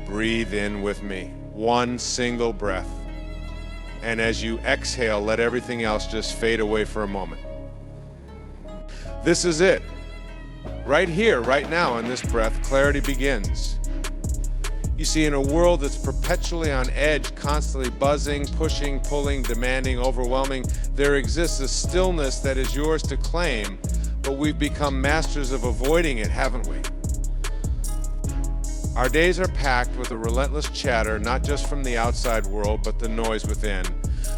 Breathe in with me, one single breath. And as you exhale, let everything else just fade away for a moment. This is it. Right here, right now, in this breath, clarity begins. You see, in a world that's perpetually on edge, constantly buzzing, pushing, pulling, demanding, overwhelming, there exists a stillness that is yours to claim, but we've become masters of avoiding it, haven't we? Our days are packed with a relentless chatter, not just from the outside world, but the noise within.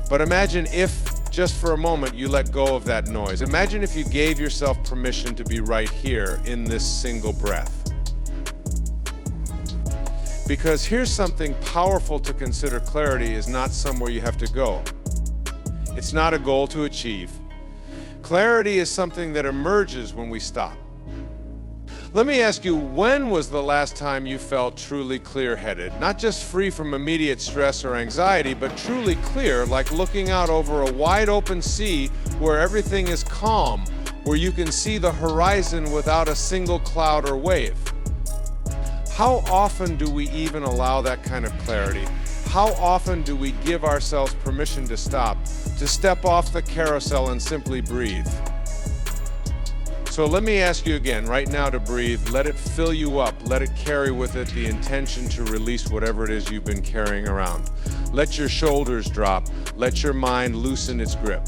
But imagine if, just for a moment, you let go of that noise. Imagine if you gave yourself permission to be right here in this single breath. Because here's something powerful to consider: clarity is not somewhere you have to go. It's not a goal to achieve. Clarity is something that emerges when we stop. Let me ask you, when was the last time you felt truly clear-headed? Not just free from immediate stress or anxiety, but truly clear, like looking out over a wide open sea where everything is calm, where you can see the horizon without a single cloud or wave. How often do we even allow that kind of clarity? How often do we give ourselves permission to stop, to step off the carousel and simply breathe? So let me ask you again, right now, to breathe. Let it fill you up. Let it carry with it the intention to release whatever it is you've been carrying around. Let your shoulders drop. Let your mind loosen its grip.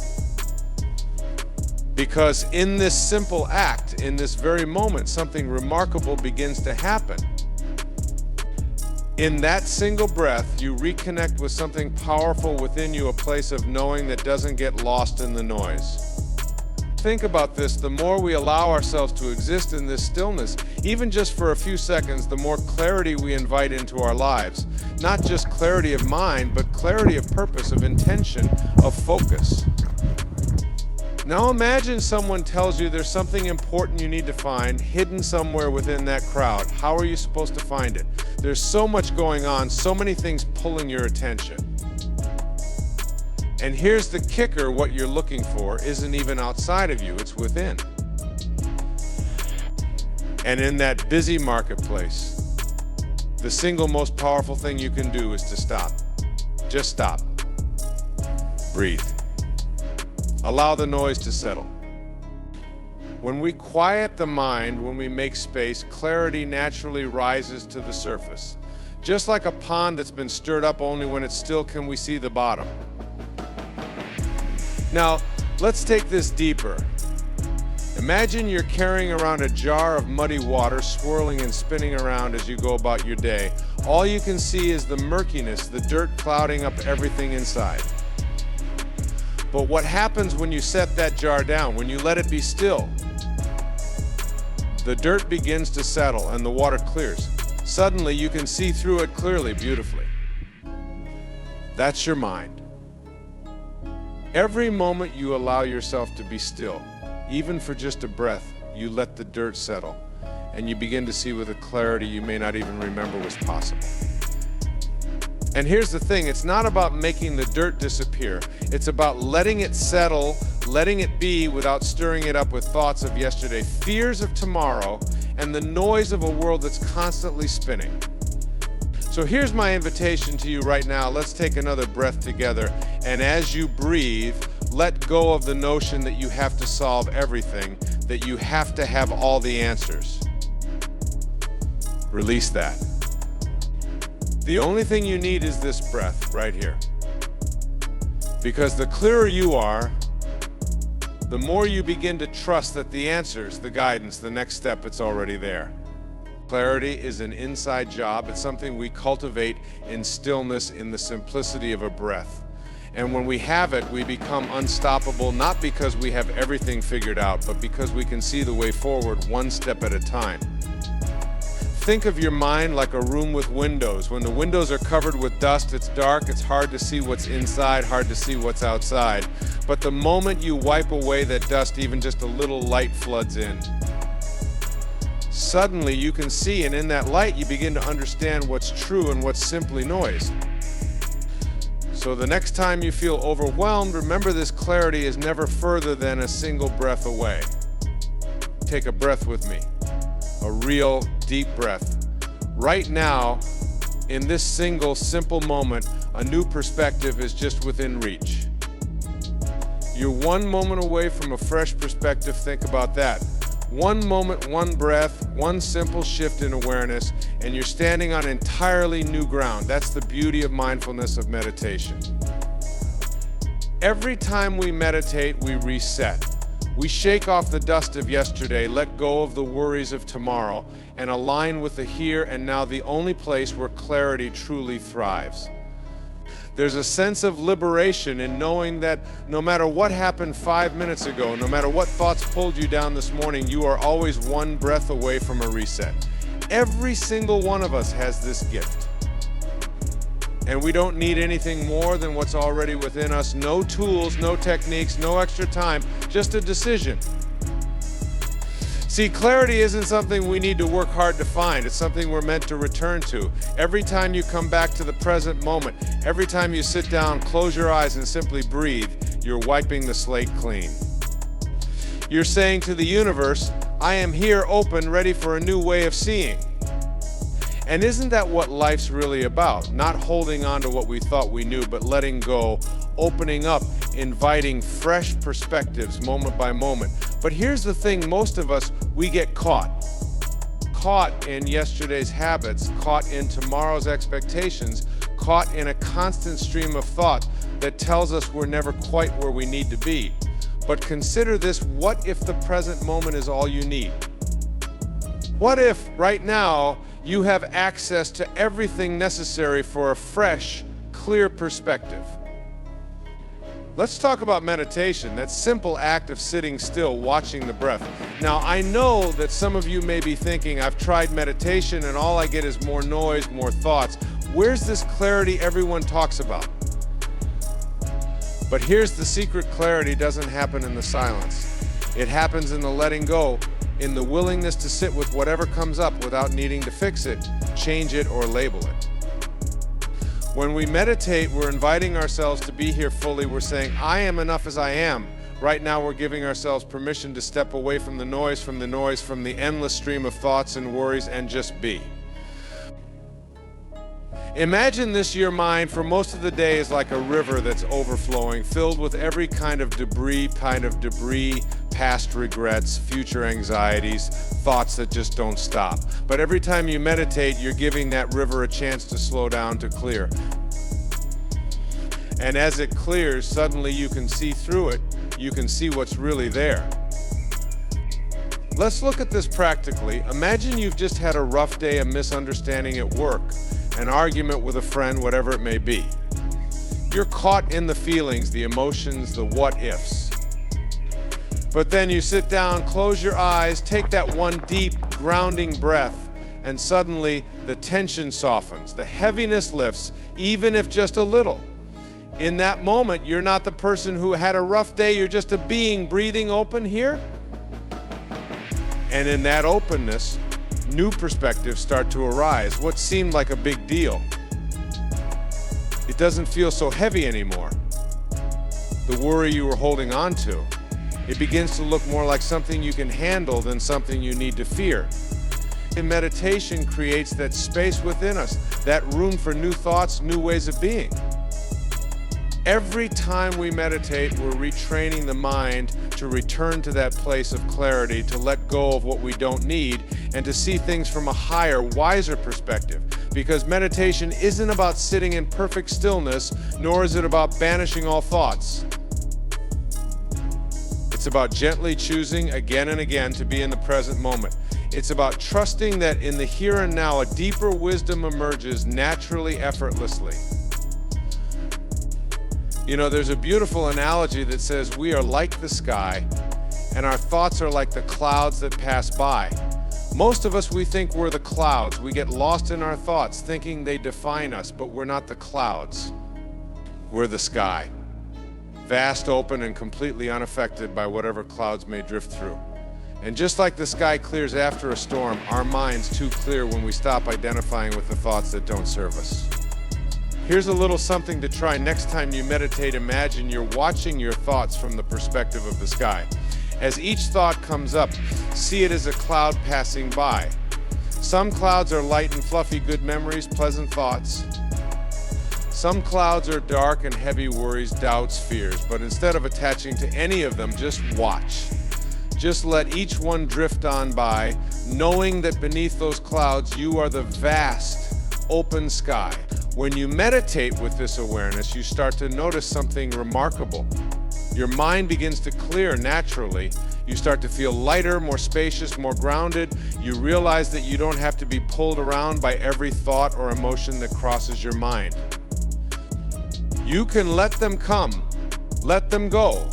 Because in this simple act, in this very moment, something remarkable begins to happen. In that single breath, you reconnect with something powerful within you, a place of knowing that doesn't get lost in the noise. Think about this: the more we allow ourselves to exist in this stillness, even just for a few seconds, the more clarity we invite into our lives. Not just clarity of mind, but clarity of purpose, of intention, of focus. Now imagine someone tells you there's something important you need to find, hidden somewhere within that crowd. How are you supposed to find it? There's so much going on, so many things pulling your attention. And here's the kicker: what you're looking for isn't even outside of you, it's within. And in that busy marketplace, the single most powerful thing you can do is to stop. Just stop. Breathe. Allow the noise to settle. When we quiet the mind, when we make space, clarity naturally rises to the surface. Just like a pond that's been stirred up, only when it's still can we see the bottom. Now, let's take this deeper. Imagine you're carrying around a jar of muddy water, swirling and spinning around as you go about your day. All you can see is the murkiness, the dirt clouding up everything inside. But what happens when you set that jar down, when you let it be still? The dirt begins to settle and the water clears. Suddenly you can see through it clearly, beautifully. That's your mind. Every moment you allow yourself to be still, even for just a breath, you let the dirt settle, and you begin to see with a clarity you may not even remember was possible. And here's the thing: it's not about making the dirt disappear. It's about letting it settle, letting it be without stirring it up with thoughts of yesterday, fears of tomorrow, and the noise of a world that's constantly spinning. So here's my invitation to you right now. Let's take another breath together. And as you breathe, let go of the notion that you have to solve everything, that you have to have all the answers. Release that. The only thing you need is this breath right here. Because the clearer you are, the more you begin to trust that the answers, the guidance, the next step, it's already there. Clarity is an inside job. It's something we cultivate in stillness, in the simplicity of a breath. And when we have it, we become unstoppable, not because we have everything figured out, but because we can see the way forward one step at a time. Think of your mind like a room with windows. When the windows are covered with dust, it's dark, it's hard to see what's inside, hard to see what's outside. But the moment you wipe away that dust, even just a little light floods in. Suddenly you can see, and in that light you begin to understand what's true and what's simply noise. So the next time you feel overwhelmed, remember this: clarity is never further than a single breath away. Take a breath with me. A real deep breath. Right now, In this single, simple moment, a new perspective is just within reach. You're one moment away from a fresh perspective. Think about that. One moment, one breath, one simple shift in awareness, and you're standing on entirely new ground. That's the beauty of mindfulness, of meditation. Every time we meditate, we reset. We shake off the dust of yesterday, let go of the worries of tomorrow, and align with the here and now, the only place where clarity truly thrives. There's a sense of liberation in knowing that no matter what happened 5 minutes ago, no matter what thoughts pulled you down this morning, you are always one breath away from a reset. Every single one of us has this gift. And we don't need anything more than what's already within us. No tools, no techniques, no extra time, just a decision. See, clarity isn't something we need to work hard to find. It's something we're meant to return to. Every time you come back to the present moment, every time you sit down, close your eyes and simply breathe, you're wiping the slate clean. You're saying to the universe, I am here, open, ready for a new way of seeing. And isn't that what life's really about? Not holding on to what we thought we knew, but letting go, opening up, inviting fresh perspectives moment by moment. But here's the thing, most of us, we get caught in yesterday's habits, caught in tomorrow's expectations, caught in a constant stream of thought that tells us we're never quite where we need to be. But consider this, what if the present moment is all you need? What if right now you have access to everything necessary for a fresh, clear perspective? Let's talk about meditation, that simple act of sitting still, watching the breath. Now, I know that some of you may be thinking, I've tried meditation and all I get is more noise, more thoughts. Where's this clarity everyone talks about? But here's the secret: clarity doesn't happen in the silence. It happens in the letting go, in the willingness to sit with whatever comes up without needing to fix it, change it, or label it. When we meditate, we're inviting ourselves to be here fully. We're saying, I am enough as I am. Right now, we're giving ourselves permission to step away from the noise, from the endless stream of thoughts and worries, and just be. Imagine this, your mind for most of the day is like a river that's overflowing, filled with every kind of debris, past regrets, future anxieties, thoughts that just don't stop. But every time you meditate, you're giving that river a chance to slow down, to clear. And as it clears, suddenly you can see through it. You can see what's really there. Let's look at this practically. Imagine you've just had a rough day, a misunderstanding at work, an argument with a friend, whatever it may be. You're caught in the feelings, the emotions, the what-ifs. But then you sit down, close your eyes, take that one deep, grounding breath, and suddenly the tension softens, the heaviness lifts, even if just a little. In that moment, you're not the person who had a rough day, you're just a being breathing open here. And in that openness, new perspectives start to arise. What seemed like a big deal, it doesn't feel so heavy anymore. The worry you were holding on to, it begins to look more like something you can handle than something you need to fear. And meditation creates that space within us, that room for new thoughts, new ways of being. Every time we meditate, we're retraining the mind to return to that place of clarity, to let go of what we don't need, and to see things from a higher, wiser perspective. Because meditation isn't about sitting in perfect stillness, nor is it about banishing all thoughts. It's about gently choosing again and again to be in the present moment. It's about trusting that in the here and now, a deeper wisdom emerges naturally, effortlessly. You know, there's a beautiful analogy that says we are like the sky, and our thoughts are like the clouds that pass by. Most of us, we think we're the clouds. We get lost in our thoughts, thinking they define us, but we're not the clouds. We're the sky. Vast, open, and completely unaffected by whatever clouds may drift through. And just like the sky clears after a storm, our mind's too clear when we stop identifying with the thoughts that don't serve us. Here's a little something to try next time you meditate. Imagine you're watching your thoughts from the perspective of the sky. As each thought comes up, see it as a cloud passing by. Some clouds are light and fluffy good memories, pleasant thoughts. Some clouds are dark and heavy worries, doubts, fears. But instead of attaching to any of them, just watch. Just let each one drift on by, knowing that beneath those clouds you are the vast, open sky. When you meditate with this awareness, you start to notice something remarkable. Your mind begins to clear naturally. You start to feel lighter, more spacious, more grounded. You realize that you don't have to be pulled around by every thought or emotion that crosses your mind. You can let them come, let them go,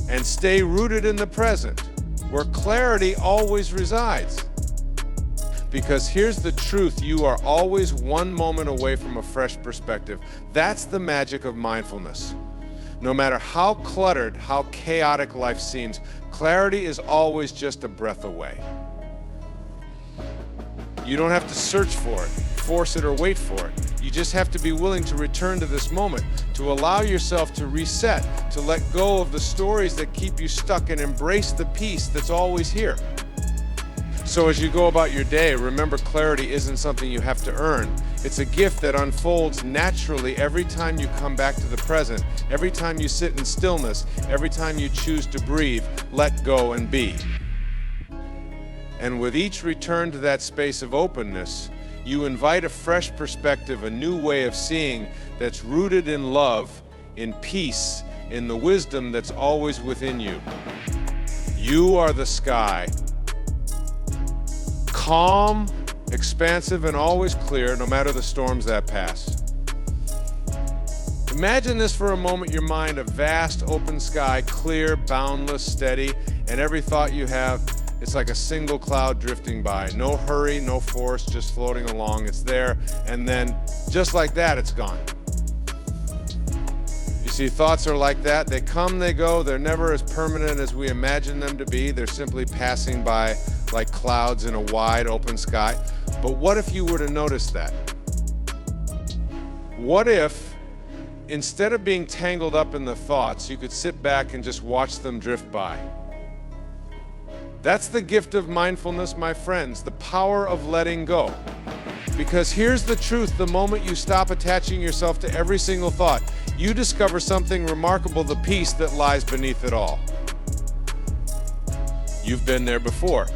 and stay rooted in the present, where clarity always resides. Because here's the truth, you are always one moment away from a fresh perspective. That's the magic of mindfulness. No matter how cluttered, how chaotic life seems, clarity is always just a breath away. You don't have to search for it, force it, or wait for it. You just have to be willing to return to this moment, to allow yourself to reset, to let go of the stories that keep you stuck and embrace the peace that's always here. So as you go about your day, remember clarity isn't something you have to earn. It's a gift that unfolds naturally every time you come back to the present, every time you sit in stillness, every time you choose to breathe, let go and be. And with each return to that space of openness, you invite a fresh perspective, a new way of seeing that's rooted in love, in peace, in the wisdom that's always within you. You are the sky. Calm, expansive, and always clear, no matter the storms that pass. Imagine this for a moment, your mind, a vast open sky, clear, boundless, steady, and every thought you have, it's like a single cloud drifting by. No hurry, no force, just floating along. It's there, and then just like that, it's gone. You see, thoughts are like that. They come, they go. They're never as permanent as we imagine them to be. They're simply passing by like clouds in a wide open sky. But what if you were to notice that? What if, instead of being tangled up in the thoughts, you could sit back and just watch them drift by? That's the gift of mindfulness, my friends, the power of letting go. Because here's the truth, the moment you stop attaching yourself to every single thought, you discover something remarkable, the peace that lies beneath it all. You've been there before.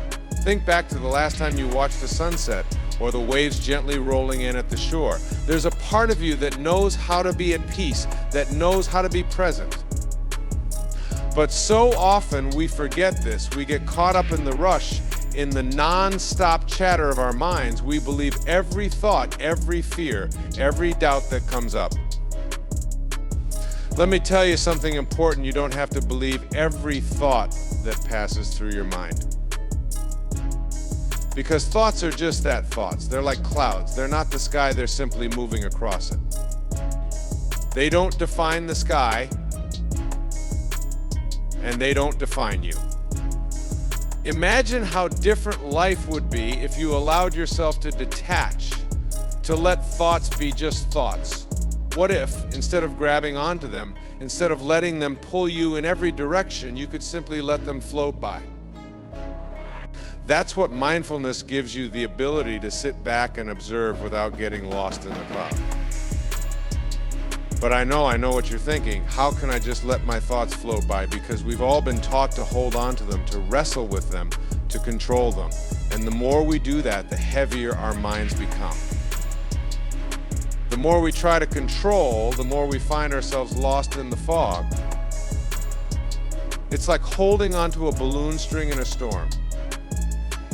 Think back to the last time you watched the sunset or the waves gently rolling in at the shore. There's a part of you that knows how to be at peace, that knows how to be present. But so often we forget this. We get caught up in the rush, in the non-stop chatter of our minds. We believe every thought, every fear, every doubt that comes up. Let me tell you something important. You don't have to believe every thought that passes through your mind. Because thoughts are just that, thoughts. They're like clouds. They're not the sky, they're simply moving across it. They don't define the sky, and they don't define you. Imagine how different life would be if you allowed yourself to detach, to let thoughts be just thoughts. What if, instead of grabbing onto them, instead of letting them pull you in every direction, you could simply let them float by? That's what mindfulness gives you, the ability to sit back and observe without getting lost in the cloud. But I know what you're thinking. How can I just let my thoughts float by? Because we've all been taught to hold on to them, to wrestle with them, to control them. And the more we do that, the heavier our minds become. The more we try to control, the more we find ourselves lost in the fog. It's like holding onto a balloon string in a storm.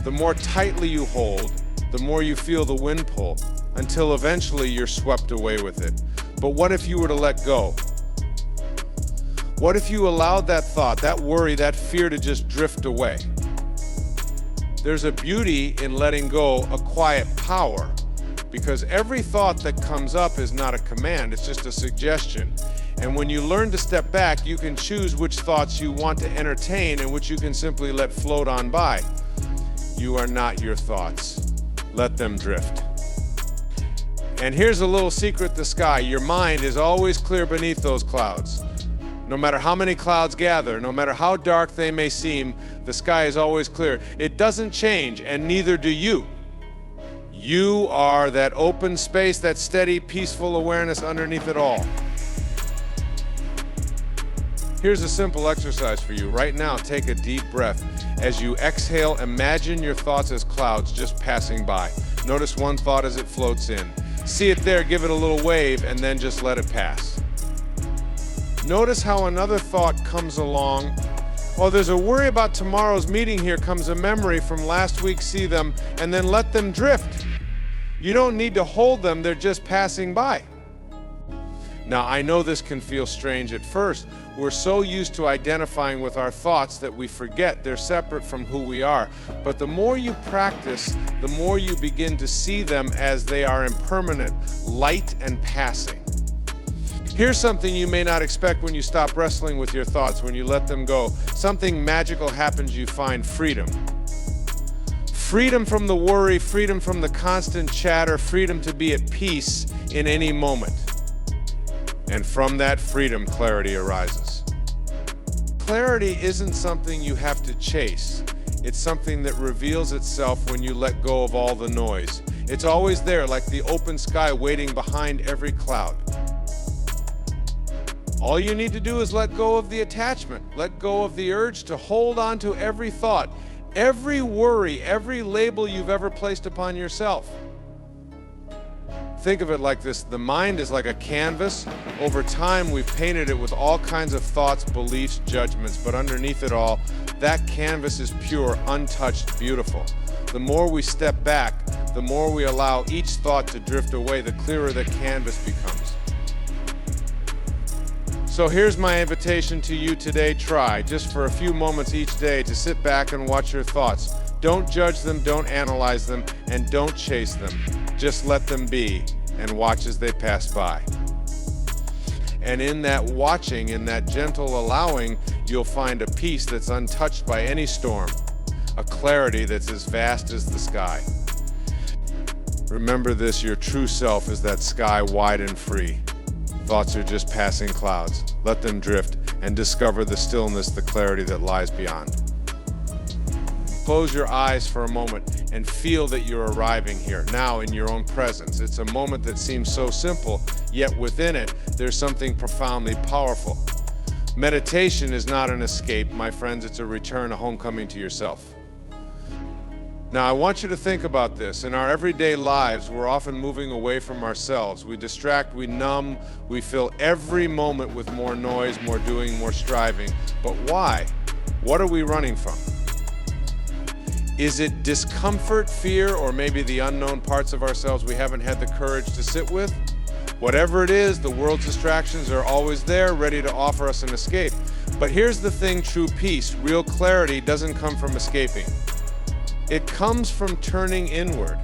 The more tightly you hold, the more you feel the wind pull, until eventually you're swept away with it. But what if you were to let go? What if you allowed that thought, that worry, that fear to just drift away? There's a beauty in letting go, a quiet power, because every thought that comes up is not a command, it's just a suggestion. And when you learn to step back, you can choose which thoughts you want to entertain and which you can simply let float on by. You are not your thoughts. Let them drift. And here's a little secret to sky. Your mind is always clear beneath those clouds. No matter how many clouds gather, no matter how dark they may seem, the sky is always clear. It doesn't change, and neither do you. You are that open space, that steady, peaceful awareness underneath it all. Here's a simple exercise for you. Right now, take a deep breath. As you exhale, imagine your thoughts as clouds just passing by. Notice one thought as it floats in. See it there, give it a little wave, and then just let it pass. Notice how another thought comes along. Oh, there's a worry about tomorrow's meeting. Here comes a memory from last week. See them, and then let them drift. You don't need to hold them, they're just passing by. Now, I know this can feel strange at first. We're so used to identifying with our thoughts that we forget they're separate from who we are. But the more you practice, the more you begin to see them as they are impermanent, light and passing. Here's something you may not expect when you stop wrestling with your thoughts, when you let them go. Something magical happens, you find freedom. Freedom from the worry, freedom from the constant chatter, freedom to be at peace in any moment. And from that freedom, clarity arises. Clarity isn't something you have to chase. It's something that reveals itself when you let go of all the noise. It's always there, like the open sky waiting behind every cloud. All you need to do is let go of the attachment, let go of the urge to hold on to every thought, every worry, every label you've ever placed upon yourself. Think of it like this. The mind is like a canvas. Over time, we've painted it with all kinds of thoughts, beliefs, judgments, but underneath it all, that canvas is pure, untouched, beautiful. The more we step back, the more we allow each thought to drift away, the clearer the canvas becomes. So here's my invitation to you today. Try, just for a few moments each day, to sit back and watch your thoughts. Don't judge them, don't analyze them, and don't chase them. Just let them be and watch as they pass by. And in that watching, in that gentle allowing, you'll find a peace that's untouched by any storm, a clarity that's as vast as the sky. Remember this, your true self is that sky wide and free. Thoughts are just passing clouds. Let them drift and discover the stillness, the clarity that lies beyond. Close your eyes for a moment and feel that you're arriving here, now in your own presence. It's a moment that seems so simple, yet within it, there's something profoundly powerful. Meditation is not an escape, my friends. It's a return, a homecoming to yourself. Now, I want you to think about this. In our everyday lives, we're often moving away from ourselves. We distract, we numb, we fill every moment with more noise, more doing, more striving. But why? What are we running from? Is it discomfort, fear, or maybe the unknown parts of ourselves we haven't had the courage to sit with? Whatever it is, the world's distractions are always there, ready to offer us an escape. But here's the thing, true peace, real clarity doesn't come from escaping. It comes from turning inward.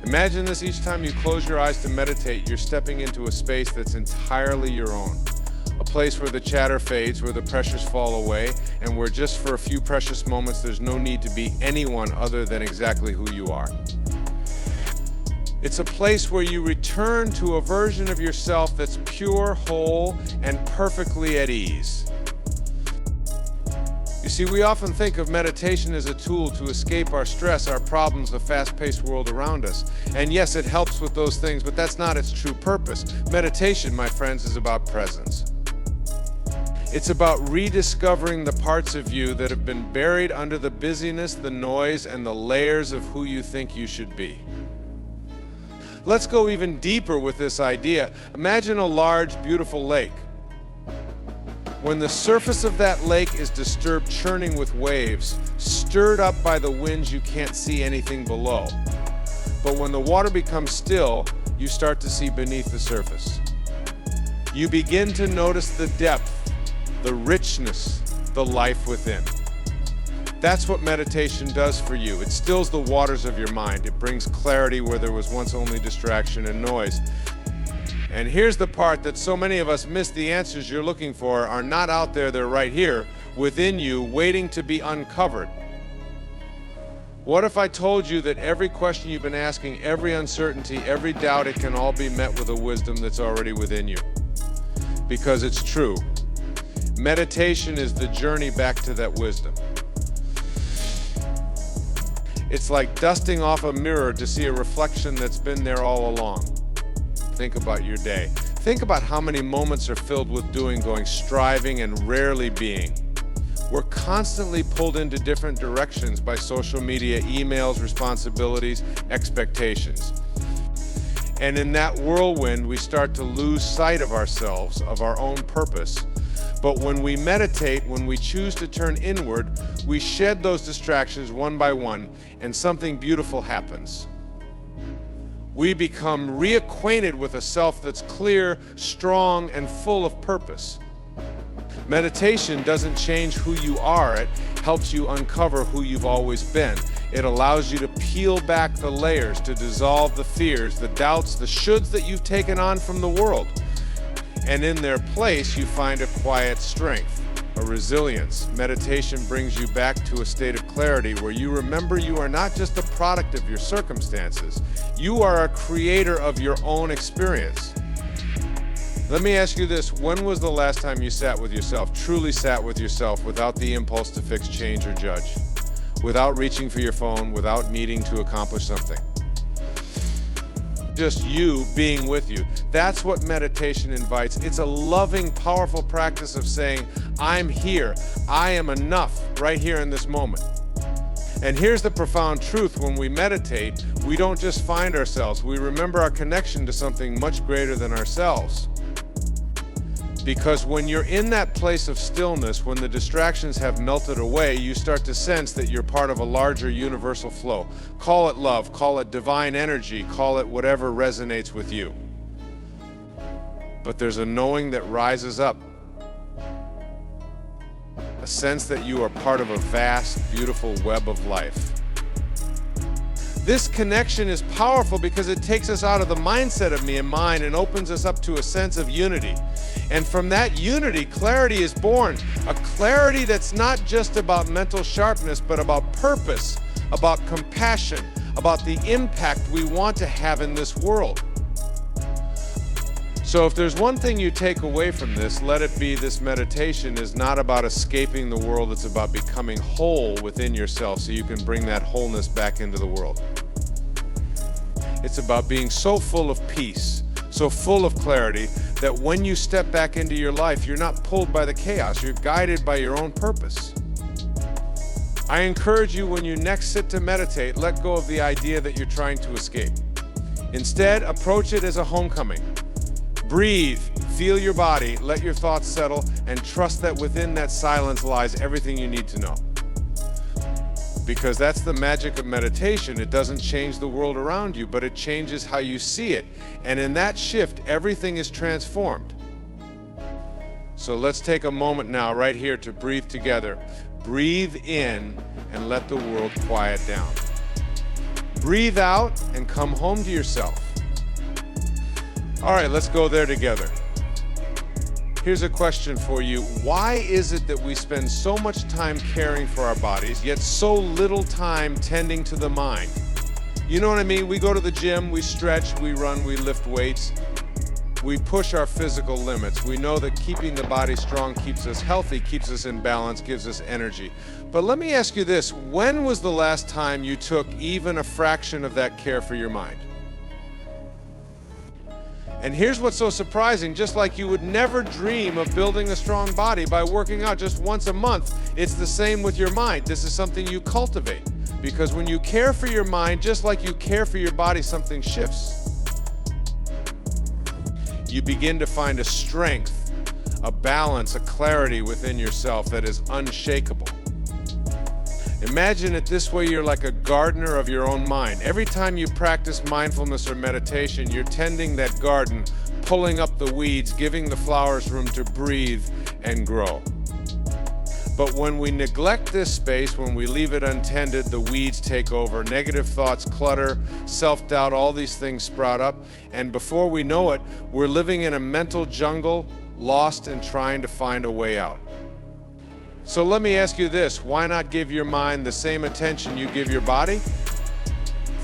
Imagine this: each time you close your eyes to meditate, you're stepping into a space that's entirely your own. A place where the chatter fades, where the pressures fall away, and where just for a few precious moments there's no need to be anyone other than exactly who you are. It's a place where you return to a version of yourself that's pure, whole, and perfectly at ease. You see, we often think of meditation as a tool to escape our stress, our problems, the fast-paced world around us. And yes, it helps with those things, but that's not its true purpose. Meditation, my friends, is about presence. It's about rediscovering the parts of you that have been buried under the busyness, the noise, and the layers of who you think you should be. Let's go even deeper with this idea. Imagine a large, beautiful lake. When the surface of that lake is disturbed, churning with waves, stirred up by the winds, you can't see anything below. But when the water becomes still, you start to see beneath the surface. You begin to notice the depth, the richness, the life within. That's what meditation does for you. It stills the waters of your mind. It brings clarity where there was once only distraction and noise. And here's the part that so many of us miss. The answers you're looking for are not out there, they're right here, within you, waiting to be uncovered. What if I told you that every question you've been asking, every uncertainty, every doubt, it can all be met with a wisdom that's already within you? Because it's true. Meditation is the journey back to that wisdom. It's like dusting off a mirror to see a reflection that's been there all along. Think about your day. Think about how many moments are filled with doing, going, striving, and rarely being. We're constantly pulled into different directions by social media, emails, responsibilities, expectations. And in that whirlwind, we start to lose sight of ourselves, of our own purpose. But when we meditate, when we choose to turn inward, we shed those distractions one by one, and something beautiful happens. We become reacquainted with a self that's clear, strong, and full of purpose. Meditation doesn't change who you are, it helps you uncover who you've always been. It allows you to peel back the layers, to dissolve the fears, the doubts, the shoulds that you've taken on from the world. And in their place, you find a quiet strength, a resilience. Meditation brings you back to a state of clarity where you remember you are not just a product of your circumstances. You are a creator of your own experience. Let me ask you this, when was the last time you sat with yourself, truly sat with yourself without the impulse to fix, change, or judge? Without reaching for your phone, without needing to accomplish something? Just you being with you. That's what meditation invites. It's a loving, powerful practice of saying, I'm here. I am enough right here in this moment. And here's the profound truth. When we meditate, we don't just find ourselves. We remember our connection to something much greater than ourselves. Because when you're in that place of stillness, when the distractions have melted away, you start to sense that you're part of a larger universal flow. Call it love, call it divine energy, call it whatever resonates with you. But there's a knowing that rises up. A sense that you are part of a vast, beautiful web of life. This connection is powerful because it takes us out of the mindset of me and mine and opens us up to a sense of unity. And from that unity, clarity is born. A clarity that's not just about mental sharpness, but about purpose, about compassion, about the impact we want to have in this world. So if there's one thing you take away from this, let it be this meditation is not about escaping the world, it's about becoming whole within yourself so you can bring that wholeness back into the world. It's about being so full of peace, so full of clarity, that when you step back into your life, you're not pulled by the chaos, you're guided by your own purpose. I encourage you, when you next sit to meditate, let go of the idea that you're trying to escape. Instead, approach it as a homecoming. Breathe, feel your body, let your thoughts settle, and trust that within that silence lies everything you need to know. Because that's the magic of meditation. It doesn't change the world around you, but it changes how you see it. And in that shift, everything is transformed. So let's take a moment now, right here, to breathe together. Breathe in and let the world quiet down. Breathe out and come home to yourself. All right, let's go there together. Here's a question for you. Why is it that we spend so much time caring for our bodies, yet so little time tending to the mind? You know what I mean? We go to the gym, we stretch, we run, we lift weights. We push our physical limits. We know that keeping the body strong keeps us healthy, keeps us in balance, gives us energy. But let me ask you this. When was the last time you took even a fraction of that care for your mind? And here's what's so surprising, just like you would never dream of building a strong body by working out just once a month, it's the same with your mind. This is something you cultivate. Because when you care for your mind, just like you care for your body, something shifts. You begin to find a strength, a balance, a clarity within yourself that is unshakable. Imagine it this way, you're like a gardener of your own mind. Every time you practice mindfulness or meditation, you're tending that garden, pulling up the weeds, giving the flowers room to breathe and grow. But when we neglect this space, when we leave it untended, the weeds take over. Negative thoughts, clutter, self-doubt, all these things sprout up. And before we know it, we're living in a mental jungle, lost and trying to find a way out. So let me ask you this, why not give your mind the same attention you give your body?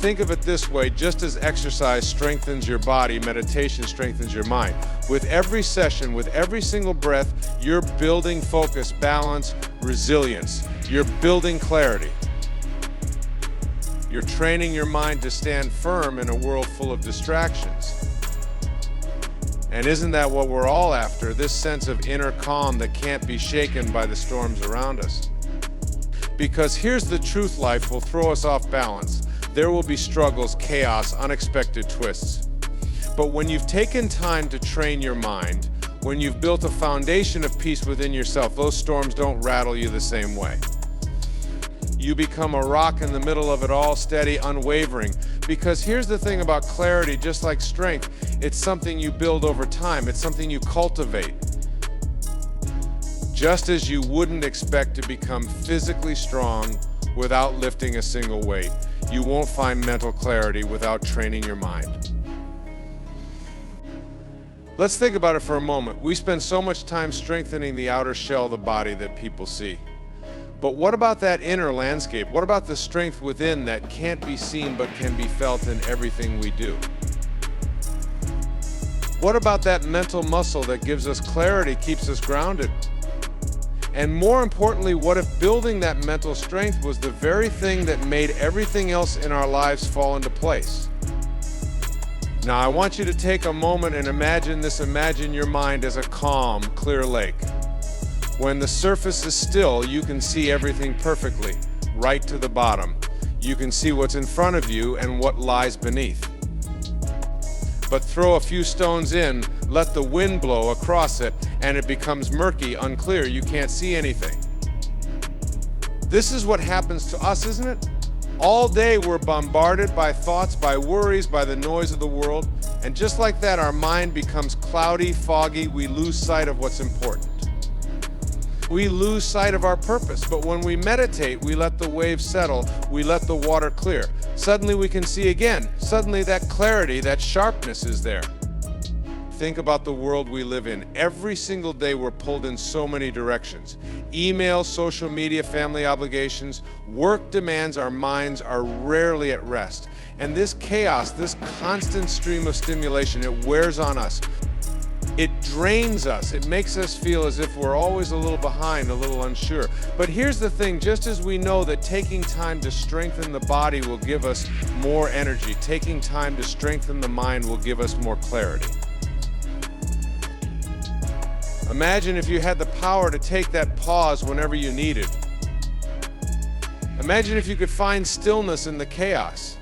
Think of it this way, just as exercise strengthens your body, meditation strengthens your mind. With every session, with every single breath, you're building focus, balance, resilience. You're building clarity. You're training your mind to stand firm in a world full of distractions. And isn't that what we're all after? This sense of inner calm that can't be shaken by the storms around us. Because here's the truth: life will throw us off balance. There will be struggles, chaos, unexpected twists. But when you've taken time to train your mind, when you've built a foundation of peace within yourself, those storms don't rattle you the same way. You become a rock in the middle of it all, steady, unwavering. Because here's the thing about clarity: just like strength, it's something you build over time. It's something you cultivate. Just as you wouldn't expect to become physically strong without lifting a single weight, you won't find mental clarity without training your mind. Let's think about it for a moment. We spend so much time strengthening the outer shell of the body that people see. But what about that inner landscape? What about the strength within that can't be seen but can be felt in everything we do? What about that mental muscle that gives us clarity, keeps us grounded? And more importantly, what if building that mental strength was the very thing that made everything else in our lives fall into place? Now, I want you to take a moment and imagine this. Imagine your mind as a calm, clear lake. When the surface is still, you can see everything perfectly, right to the bottom. You can see what's in front of you and what lies beneath. But throw a few stones in, let the wind blow across it, and it becomes murky, unclear. You can't see anything. This is what happens to us, isn't it? All day we're bombarded by thoughts, by worries, by the noise of the world. And just like that, our mind becomes cloudy, foggy. We lose sight of what's important. We lose sight of our purpose. But when we meditate, we let the waves settle. We let the water clear. Suddenly we can see again. Suddenly that clarity, that sharpness is there. Think about the world we live in. Every single day we're pulled in so many directions. Email, social media, family obligations, work demands. Our minds are rarely at rest. And this chaos, this constant stream of stimulation, it wears on us. It drains us. It makes us feel as if we're always a little behind, a little unsure. But here's the thing: just as we know that taking time to strengthen the body will give us more energy, taking time to strengthen the mind will give us more clarity. Imagine if you had the power to take that pause whenever you need it. Imagine if you could find stillness in the chaos.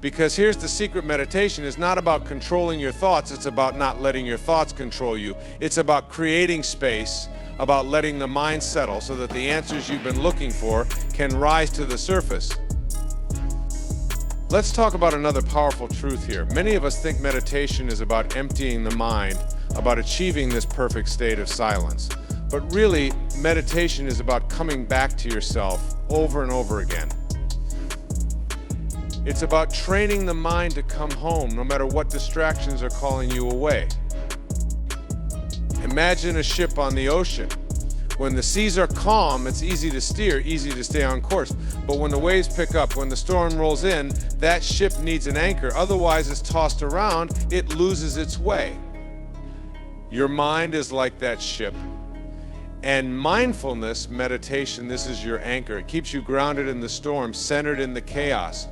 Because here's the secret: meditation is not about controlling your thoughts, it's about not letting your thoughts control you. It's about creating space, about letting the mind settle so that the answers you've been looking for can rise to the surface. Let's talk about another powerful truth here. Many of us think meditation is about emptying the mind, about achieving this perfect state of silence. But really, meditation is about coming back to yourself over and over again. It's about training the mind to come home no matter what distractions are calling you away. Imagine a ship on the ocean. When the seas are calm, it's easy to steer, easy to stay on course. But when the waves pick up, when the storm rolls in, that ship needs an anchor. Otherwise, it's tossed around, it loses its way. Your mind is like that ship. And mindfulness, meditation, this is your anchor. It keeps you grounded in the storm, centered in the chaos.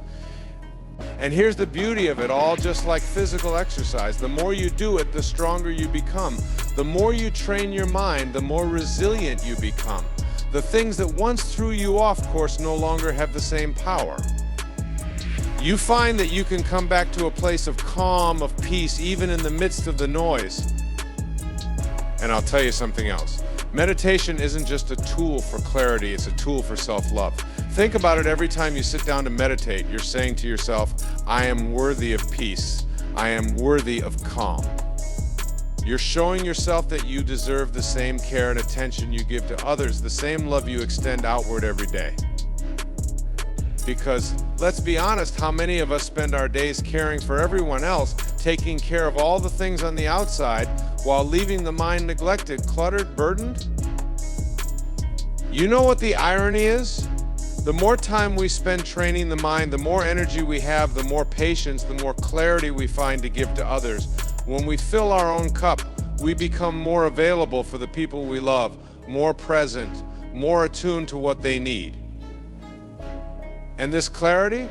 And here's the beauty of it all: just like physical exercise, the more you do it, the stronger you become. The more you train your mind, the more resilient you become. The things that once threw you off course no longer have the same power. You find that you can come back to a place of calm, of peace, even in the midst of the noise. And I'll tell you something else. Meditation isn't just a tool for clarity, it's a tool for self-love. Think about it: every time you sit down to meditate, you're saying to yourself, I am worthy of peace. I am worthy of calm. You're showing yourself that you deserve the same care and attention you give to others, the same love you extend outward every day. Because let's be honest, how many of us spend our days caring for everyone else, taking care of all the things on the outside, while leaving the mind neglected, cluttered, burdened? You know what the irony is? The more time we spend training the mind, the more energy we have, the more patience, the more clarity we find to give to others. When we fill our own cup, we become more available for the people we love, more present, more attuned to what they need. And this clarity,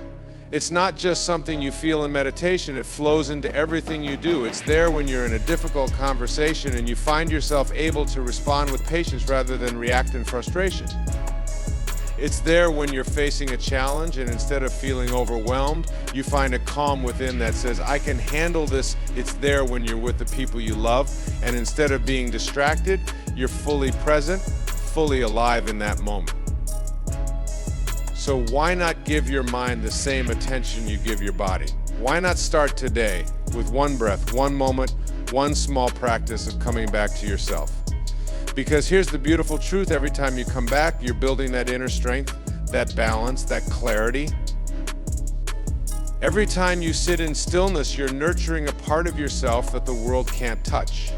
it's not just something you feel in meditation, it flows into everything you do. It's there when you're in a difficult conversation and you find yourself able to respond with patience rather than react in frustration. It's there when you're facing a challenge and instead of feeling overwhelmed, you find a calm within that says, I can handle this. It's there when you're with the people you love, and instead of being distracted, you're fully present, fully alive in that moment. So why not give your mind the same attention you give your body? Why not start today with one breath, one moment, one small practice of coming back to yourself? Because here's the beautiful truth, every time you come back, you're building that inner strength, that balance, that clarity. Every time you sit in stillness, you're nurturing a part of yourself that the world can't touch.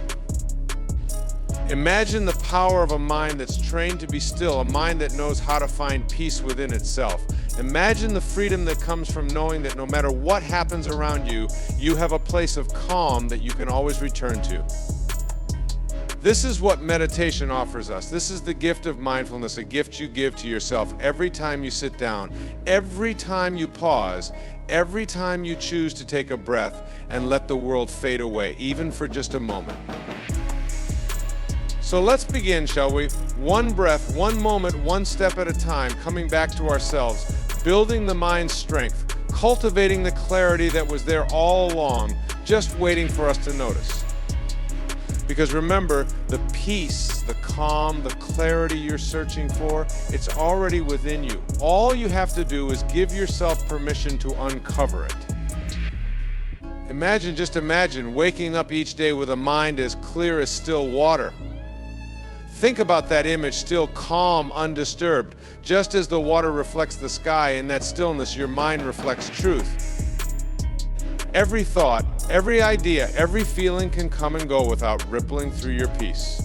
Imagine the power of a mind that's trained to be still, a mind that knows how to find peace within itself. Imagine the freedom that comes from knowing that no matter what happens around you, you have a place of calm that you can always return to. This is what meditation offers us. This is the gift of mindfulness, a gift you give to yourself every time you sit down, every time you pause, every time you choose to take a breath and let the world fade away, even for just a moment. So let's begin, shall we? One breath, one moment, one step at a time, coming back to ourselves, building the mind's strength, cultivating the clarity that was there all along, just waiting for us to notice. Because remember, the peace, the calm, the clarity you're searching for, it's already within you. All you have to do is give yourself permission to uncover it. Just imagine waking up each day with a mind as clear as still water. Think about that image, still calm, undisturbed. Just as the water reflects the sky, in that stillness, your mind reflects truth. Every thought, every idea, every feeling can come and go without rippling through your peace.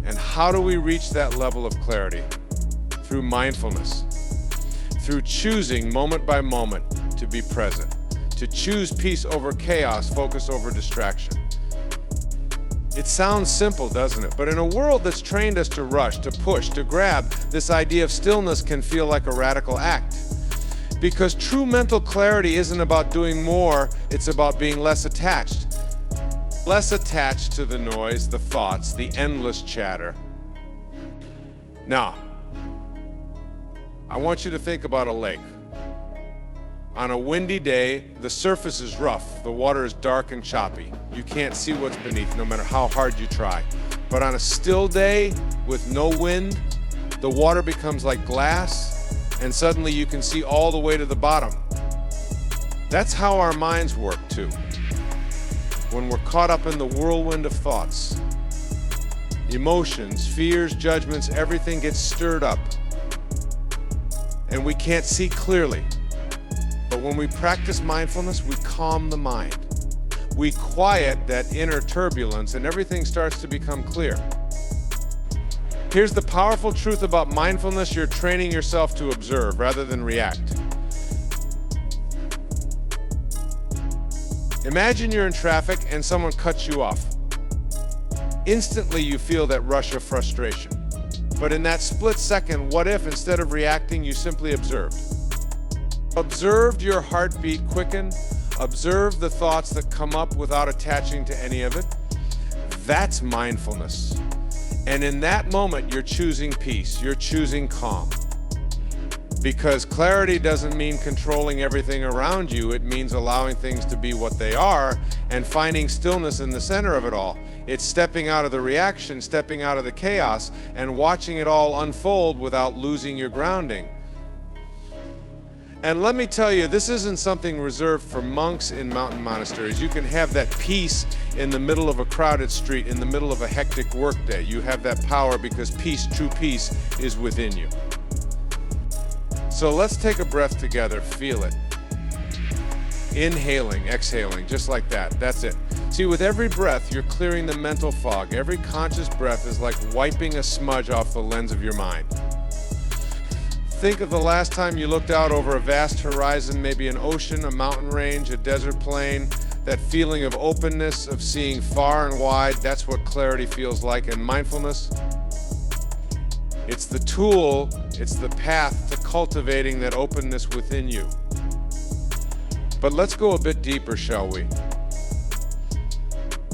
And how do we reach that level of clarity? Through mindfulness. Through choosing moment by moment to be present. To choose peace over chaos, focus over distraction. It sounds simple, doesn't it? But in a world that's trained us to rush, to push, to grab, this idea of stillness can feel like a radical act. Because true mental clarity isn't about doing more, it's about being less attached. Less attached to the noise, the thoughts, the endless chatter. Now, I want you to think about a lake. On a windy day, the surface is rough, the water is dark and choppy. You can't see what's beneath, no matter how hard you try. But on a still day with no wind, the water becomes like glass, and suddenly you can see all the way to the bottom. That's how our minds work too. When we're caught up in the whirlwind of thoughts, emotions, fears, judgments, everything gets stirred up. And we can't see clearly. But when we practice mindfulness, we calm the mind. We quiet that inner turbulence and everything starts to become clear. Here's the powerful truth about mindfulness: you're training yourself to observe rather than react. Imagine you're in traffic and someone cuts you off. Instantly you feel that rush of frustration. But in that split second, what if instead of reacting, you simply observed? Observed your heartbeat quicken, observe the thoughts that come up without attaching to any of it. That's mindfulness. And in that moment, you're choosing peace, you're choosing calm. Because clarity doesn't mean controlling everything around you, it means allowing things to be what they are and finding stillness in the center of it all. It's stepping out of the reaction, stepping out of the chaos, and watching it all unfold without losing your grounding. And let me tell you, this isn't something reserved for monks in mountain monasteries. You can have that peace in the middle of a crowded street, in the middle of a hectic workday. You have that power because peace, true peace, is within you. So let's take a breath together, feel it. Inhaling, exhaling, just like that. That's it. See, with every breath, you're clearing the mental fog. Every conscious breath is like wiping a smudge off the lens of your mind. Think of the last time you looked out over a vast horizon, maybe an ocean, a mountain range, a desert plain. That feeling of openness, of seeing far and wide, that's what clarity feels like. And mindfulness, It's the tool, it's the path to cultivating that openness within you. But let's go a bit deeper, shall we?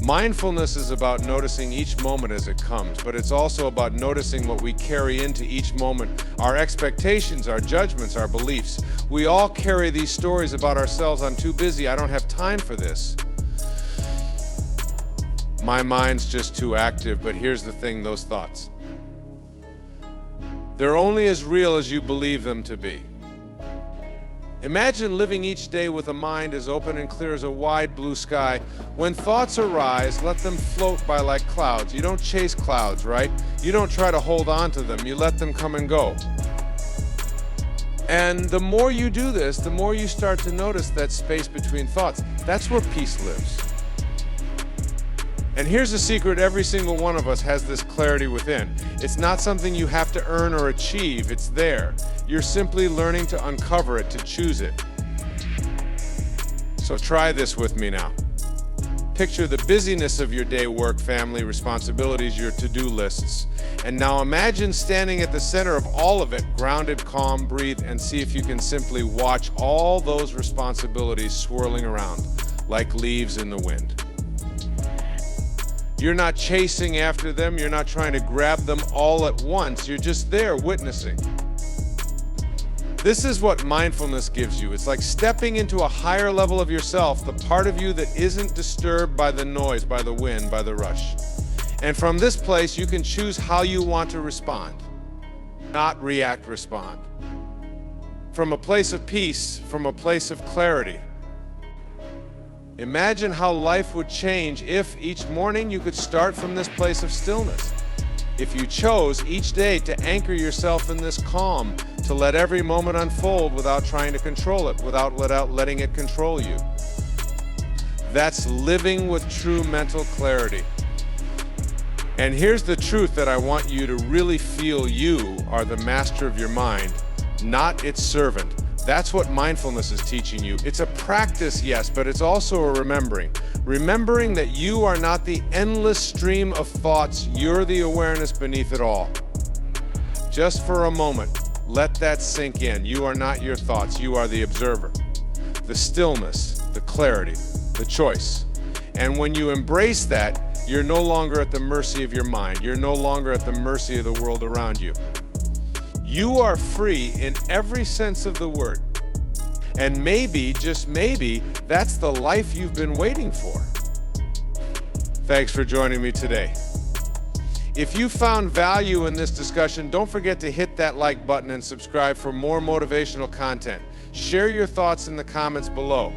Mindfulness is about noticing each moment as it comes, but it's also about noticing what we carry into each moment, our expectations, our judgments, our beliefs. We all carry these stories about ourselves. I'm too busy, I don't have time for this. My mind's just too active, but here's the thing, those thoughts. They're only as real as you believe them to be. Imagine living each day with a mind as open and clear as a wide blue sky. When thoughts arise, let them float by like clouds. You don't chase clouds, right? You don't try to hold on to them. You let them come and go. And the more you do this, the more you start to notice that space between thoughts. That's where peace lives. And here's the secret, every single one of us has this clarity within. It's not something you have to earn or achieve, it's there. You're simply learning to uncover it, to choose it. So try this with me now. Picture the busyness of your day, work, family, responsibilities, your to-do lists. And now imagine standing at the center of all of it, grounded, calm, breathe, and see if you can simply watch all those responsibilities swirling around like leaves in the wind. You're not chasing after them, you're not trying to grab them all at once, you're just there witnessing. This is what mindfulness gives you. It's like stepping into a higher level of yourself, the part of you that isn't disturbed by the noise, by the wind, by the rush. And from this place, you can choose how you want to respond, not react, respond. From a place of peace, from a place of clarity. Imagine how life would change if each morning you could start from this place of stillness. If you chose each day to anchor yourself in this calm, to let every moment unfold without trying to control it, without letting it control you. That's living with true mental clarity. And here's the truth that I want you to really feel: you are the master of your mind, not its servant. That's what mindfulness is teaching you. It's a practice, yes, but it's also a remembering. Remembering that you are not the endless stream of thoughts, you're the awareness beneath it all. Just for a moment, let that sink in. You are not your thoughts, you are the observer. The stillness, the clarity, the choice. And when you embrace that, you're no longer at the mercy of your mind. You're no longer at the mercy of the world around you. You are free in every sense of the word. And maybe, just maybe, that's the life you've been waiting for. Thanks for joining me today. If you found value in this discussion, don't forget to hit that like button and subscribe for more motivational content. Share your thoughts in the comments below.